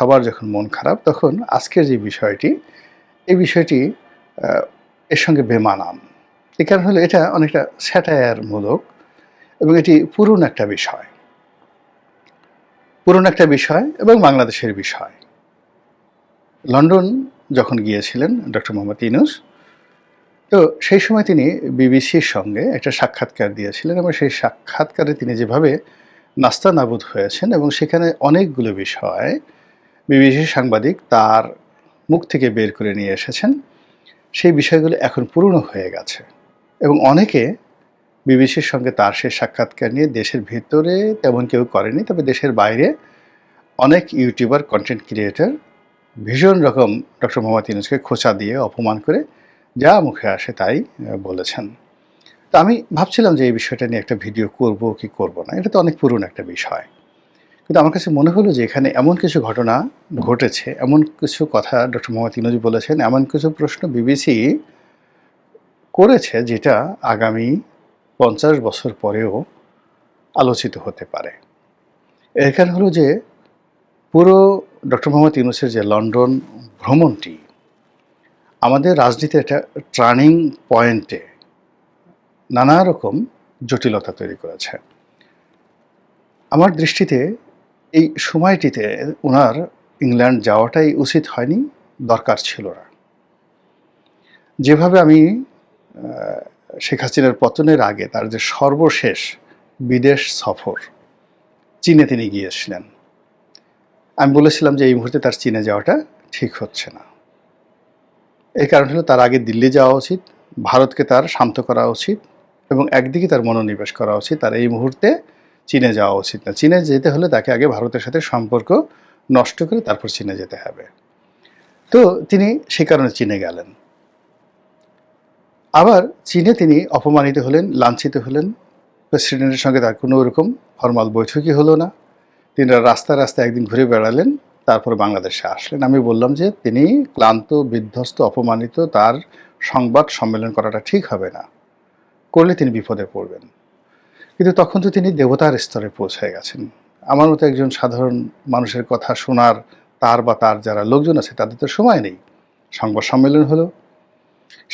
সবার যখন মন খারাপ তখন আজকের যে বিষয়টি, এই বিষয়টি এর সঙ্গে বেমানান। এ কারণ হলো এটা অনেকটা স্যাটায়ারমূলক এবং এটি পুরনো একটা বিষয়। পুরনো একটা বিষয় এবং বাংলাদেশের বিষয়। লন্ডন যখন গিয়েছিলেন ডক্টর মোহাম্মদ ইউনূস, তো সেই সময় তিনি বিবিসির সঙ্গে একটা সাক্ষাৎকার দিয়েছিলেন এবং সেই সাক্ষাৎকারে তিনি যেভাবে নাস্তানাবুদ হয়েছেন এবং সেখানে অনেকগুলো বিষয় বিবিসির সাংবাদিক তার মুখ থেকে বের করে নিয়ে এসেছেন, সেই বিষয়গুলো এখন পুরনো হয়ে গেছে এবং অনেকে বিবিসির সঙ্গে তার সেই সাক্ষাৎকার নিয়ে দেশের ভেতরে তেমন কেউ করেনি, তবে দেশের বাইরে অনেক ইউটিউবার, কন্টেন্ট ক্রিয়েটর ভীষণ রকম ডক্টর মোহাম্মদ ইউনূসকে খোঁচা দিয়ে অপমান করে যা মুখে আসে তাই বলেছেন। তো আমি ভাবছিলাম যে এই বিষয়টা নিয়ে একটা ভিডিও করব কি করব না, এটা তো অনেক পুরনো একটা বিষয়, কিন্তু আমার কাছে মনে হলো যে এখানে এমন কিছু ঘটনা ঘটেছে, এমন কিছু কথা ডক্টর মোহাম্মদ ইউনূস বলেছেন, এমন কিছু প্রশ্ন বিবিসি করেছে যেটা আগামী 50 বছর পরেও আলোচিত হতে পারে। এর কারণ হলো যে পুরো ডক্টর মোহাম্মদ ইউনূসের যে লন্ডন ভ্রমণটি আমাদের রাজনীতির একটা টার্নিং পয়েন্টে নানা রকম জটিলতা তৈরি করেছে। আমার দৃষ্টিতে এই সময়টিতে ওনার ইংল্যান্ড যাওয়াটাই উচিত হয়নি, দরকার ছিল না। যেভাবে আমি শেখ হাসিনার পতনের আগে তার যে সর্বশেষ বিদেশ সফর, চীনে তিনি গিয়েছিলেন, আমি বলেছিলাম যে এই মুহূর্তে তার চীনে যাওয়াটা ঠিক হচ্ছে না। এই কারণ হলো তার আগে দিল্লি যাওয়া উচিত, ভারতকে তার শান্ত করা উচিত এবং একদিকে তার মনোনিবেশ করা উচিত। তার এই মুহূর্তে চীনে যাওয়া উচিত না। চীনে যেতে হলে তাকে আগে ভারতের সাথে সম্পর্ক নষ্ট করে তারপর চীনে যেতে হবে। তো তিনি সে কারণে চীনে গেলেন। আবার চীনে তিনি অপমানিত হলেন, লাঞ্ছিত হলেন। প্রেসিডেন্টের সঙ্গে তার কোনো রকম ফরমাল বৈঠকই হলো না। তিনি রাস্তায় রাস্তায় একদিন ঘুরে বেড়ালেন, তারপর বাংলাদেশে আসলেন। আমি বললাম যে তিনি ক্লান্ত, বিধ্বস্ত, অপমানিত, তার সংবাদ সম্মেলন করাটা ঠিক হবে না, করলে তিনি বিপদে পড়বেন। কিন্তু তখন তো তিনি দেবতার স্তরে পৌঁছে গেছেন। আমার মতো একজন সাধারণ মানুষের কথা শোনার তার বা তার যারা লোকজন আছে তাদের তো সময় নেই। সংবাদ সম্মেলন হলো,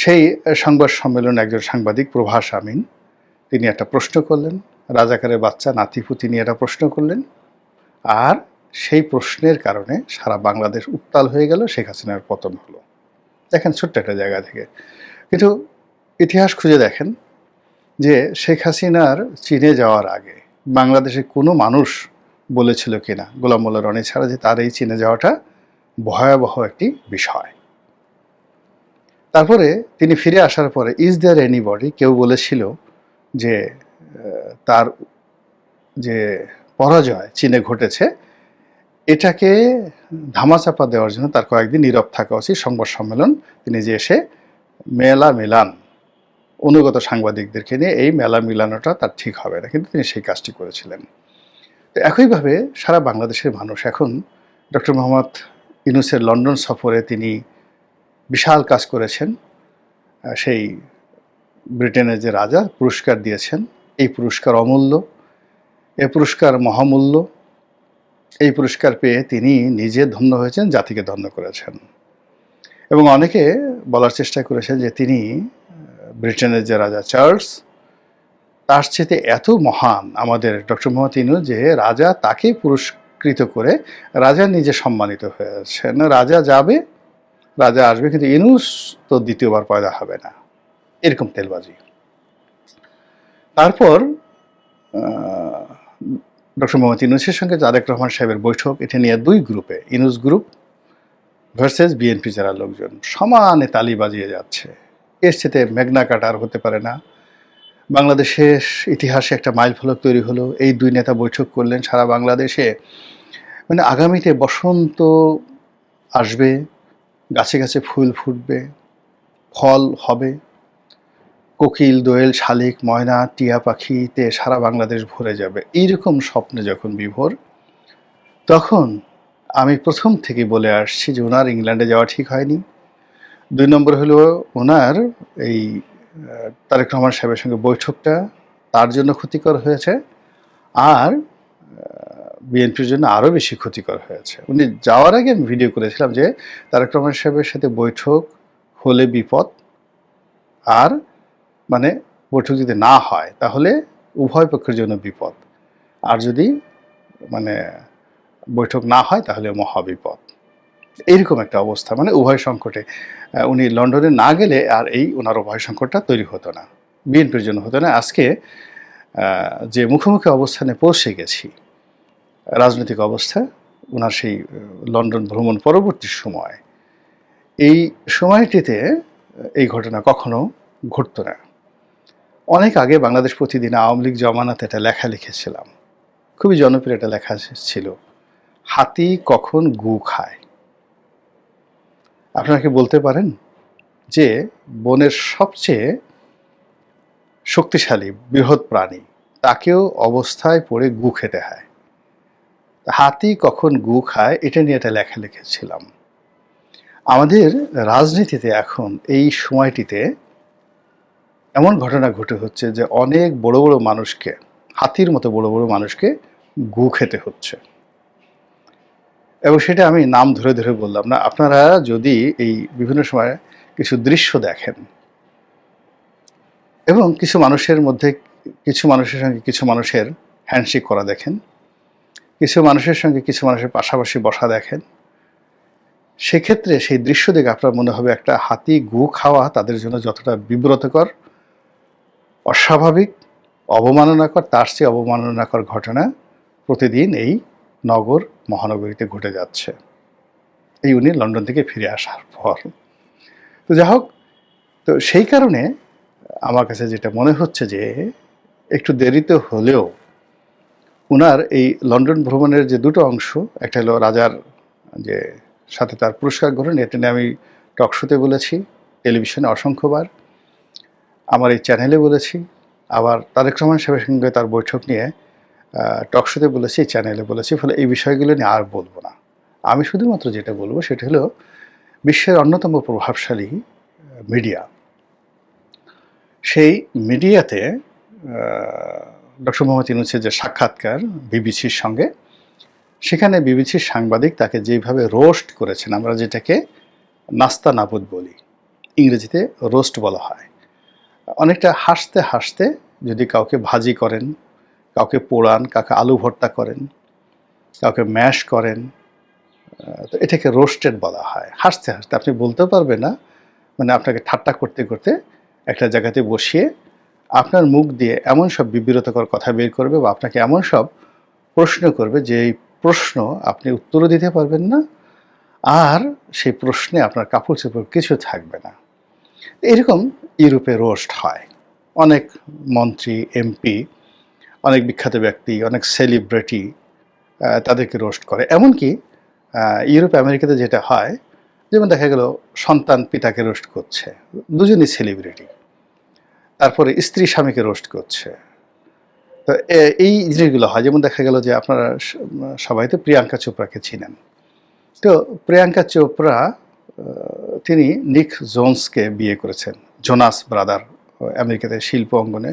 সেই সংবাদ সম্মেলনে একজন সাংবাদিক প্রভাস আমিন তিনি একটা প্রশ্ন করলেন, রাজাকারের বাচ্চা নাতিপুতি নিয়ে একটা প্রশ্ন করলেন, আর সেই প্রশ্নের কারণে সারা বাংলাদেশ উত্তাল হয়ে গেল, শেখ হাসিনার পতন হলো। দেখেন ছোট্ট একটা জায়গা থেকে, কিন্তু ইতিহাস খুঁজে দেখেন যে শেখ হাসিনার চীনে যাওয়ার আগে বাংলাদেশে কোনো মানুষ বলেছিল কিনা গোলাম মোল্লা রনি ছাড়া যে তার এই চীনে যাওয়াটা ভয়াবহ একটি বিষয়। তারপরে তিনি ফিরে আসার পরে ইজ দেয়ার এনিবডি, কেউ বলেছিল যে তার যে পরাজয় চীনে ঘটেছে এটাকে ধামাচাপা দেওয়ার জন্য তার কয়েকদিন নীরব থাকা উচিত, সংবাদ সম্মেলন তিনি যে এসে মেলা মেলান অনুগত সাংবাদিকদেরকে নিয়ে, এই মেলা মিলানোটা তার ঠিক হবে না, কিন্তু তিনি সেই কাজটি করেছিলেন। তো একইভাবে সারা বাংলাদেশের মানুষ এখন ডক্টর মোহাম্মদ ইউনূসের লন্ডন সফরে তিনি বিশাল কাজ করেছেন, সেই ব্রিটেনের যে রাজা পুরস্কার দিয়েছেন, এই পুরস্কার অমূল্য, এই পুরস্কার মহামূল্য, এই পুরস্কার পেয়ে তিনি নিজে ধন্য হয়েছেন, জাতিকে ধন্য করেছেন। এবং অনেকে বলার চেষ্টা করেছেন যে তিনি ব্রিটেনের যে রাজা চার্লস তার চেয়ে এত মহান আমাদের ডক্টর মোহাম্মদ ইউনূস যে রাজা তাকে পুরস্কৃত করে রাজা নিজে সম্মানিত হয়েছেন। রাজা যাবে, রাজা আসবে, কিন্তু ইউনূস তো দ্বিতীয়বার পয়দা হবে না, এরকম তেলবাজি। তারপর ডক্টর মোহাম্মদ ইউনূসের সঙ্গে তারেক রহমান সাহেবের বৈঠক, এটা নিয়ে দুই গ্রুপে, ইউনূস গ্রুপ ভার্সেস বিএনপি যারা লোকজন সমানে তালি বাজিয়ে যাচ্ছে। এর সাথে মেঘনা কাটার হতে পারে না। বাংলাদেশের ইতিহাসে একটা মাইল ফলক তৈরি হলো, এই দুই নেতা বৈঠক করলেন সারা বাংলাদেশে। মানে আগামীতে বসন্ত আসবে, গাছে গাছে ফুল ফুটবে, ফল হবে, কোকিল, দোয়েল, শালিক, ময়না, টিয়া পাখিতে সারা বাংলাদেশ ভরে যাবে। এইরকম স্বপ্নে যখন বিভোর, তখন আমি প্রথম থেকে বলে আসছি যে ওনার ইংল্যান্ডে যাওয়া ঠিক হয়নি। 2 নম্বর হলো ওনার এই তারেক রহমান সাহেবের সঙ্গে বৈঠকটা তার জন্য ক্ষতিকর হয়েছে। আর বিএনপির জন্য আরও বেশি ক্ষতিকর হয়েছে। উনি যাওয়ার আগে আমি ভিডিও করেছিলাম যে তারেক রহমান সাহেবের সাথে বৈঠক হলে বিপদ, আর মানে বৈঠক যদি না হয় তাহলে উভয় পক্ষের জন্য বিপদ, আর যদি মানে বৈঠক না হয় তাহলে মহাবিপদ। এইরকম একটা অবস্থা, মানে উভয় সংকটে উনি লন্ডনে না গেলে আর এই ওনার উভয় সংকটটা তৈরি হতো না, বিএনপির জন্য হতো না। আজকে যে মুখোমুখি অবস্থানে পৌঁছে গেছি রাজনৈতিক অবস্থা, ওনার সেই লন্ডন ভ্রমণ পরবর্তী সময়, এই সময়টিতে এই ঘটনা কখনো ঘটতো না। অনেক আগে বাংলাদেশ প্রতিদিন আওয়ামী লীগ জমানাতে একটা লেখা লিখেছিলাম, খুবই জনপ্রিয় একটা লেখা ছিল, হাতি কখন গু খায়। আপনারা কি বলতে পারেন যে বনের সবচেয়ে শক্তিশালী বৃহৎ প্রাণী, তাকেও অবস্থায় পড়ে গু খেতে হয়? হাতি কখন গু খায় এটা নিয়ে একটা লেখা লিখেছিলাম। আমাদের রাজনীতিতে এখন এই সময়টিতে এমন ঘটনা ঘটে হচ্ছে যে অনেক বড় বড় মানুষকে, হাতির মতো বড় বড় মানুষকে গু খেতে হচ্ছে। এবং সেটা আমি নাম ধরে ধরে বললাম না, আপনারা যদি এই বিভিন্ন সময় কিছু দৃশ্য দেখেন এবং কিছু মানুষের মধ্যে, কিছু মানুষের সঙ্গে কিছু মানুষের হ্যান্ডশেক করা দেখেন, কিছু মানুষের সঙ্গে কিছু মানুষের পাশাপাশি বসা দেখেন, সেক্ষেত্রে সেই দৃশ্য দেখে আপনার মনে হবে একটা হাতি গু খাওয়া তাদের জন্য যতটা বিব্রতকর, অস্বাভাবিক, অবমাননাকর, তার চেয়ে অবমাননাকর ঘটনা প্রতিদিন এই নগর মহানগরীতে ঘটে যাচ্ছে এই উনি লন্ডন থেকে ফিরে আসার পর। তো যাই হোক, তো সেই কারণে আমার কাছে যেটা মনে হচ্ছে যে একটু দেরিতে হলেও উনার এই লন্ডন ভ্রমণের যে দুটো অংশ, একটা হলো রাজার যে সাথে তার পুরস্কার গ্রহণ, এটা নিয়ে আমি টকশোতে বলেছি, টেলিভিশনে অসংখ্যবার, আমার এই চ্যানেলে বলেছি, আবার তারেক রহমান সাহেবের সঙ্গে তার বৈঠক নিয়ে টকশোতে বলেছি, চ্যানেলে বলেছি। ফলে এই বিষয়গুলো নিয়ে আর বলবো না। আমি শুধুমাত্র যেটা বলবো সেটা হলো বিশ্বের অন্যতম প্রভাবশালী মিডিয়া, সেই মিডিয়াতে ডক্টর মোহাম্মদ ইউনূসের যে সাক্ষাৎকার বিবিসির সঙ্গে, সেখানে বিবিসির সাংবাদিক তাকে যেভাবে রোস্ট করেছেন, আমরা যেটাকে নাস্তা নাবুদ বলি, ইংরেজিতে রোস্ট বলা হয়, অনেকটা হাসতে হাসতে যদি কাউকে ভাজি করেন, কাউকে পোড়ান, কাউকে আলু ভর্তা করেন, কাউকে ম্যাশ করেন, তো এটাকে রোস্টেড বলা হয়। হাসতে হাসতে, আপনি বলতে পারবেন না, মানে আপনাকে ঠাট্টা করতে করতে একটা জায়গাতে বসিয়ে আপনার মুখ দিয়ে এমন সব বিব্রতকর কথা বের করবে বা আপনাকে এমন সব প্রশ্ন করবে যে এই প্রশ্ন আপনি উত্তরও দিতে পারবেন না, আর সেই প্রশ্নে আপনার কাপড় চোপড় কিছু থাকবে না। এরকম ইউরোপে রোস্ট হয়, অনেক মন্ত্রী, এমপি, অনেক বিখ্যাত ব্যক্তি, অনেক সেলিব্রিটি তাদেরকে রোস্ট করে। এমনকি ইউরোপ আমেরিকাতে যেটা হয়, যেমন দেখা গেল সন্তান পিতাকে রোস্ট করছে, দুজনই সেলিব্রিটি, তারপরে স্ত্রী স্বামীকে রোস্ট করছে। তো এই জিনিসগুলো হয়। যেমন দেখা গেল যে আপনারা সবাই তো প্রিয়াঙ্কা চোপড়াকে চিনেন, তো প্রিয়াঙ্কা চোপড়া তিনি নিক জোন্সকে বিয়ে করেছেন, জোনাস ব্রাদার, আমেরিকাতে শিল্প অঙ্গনে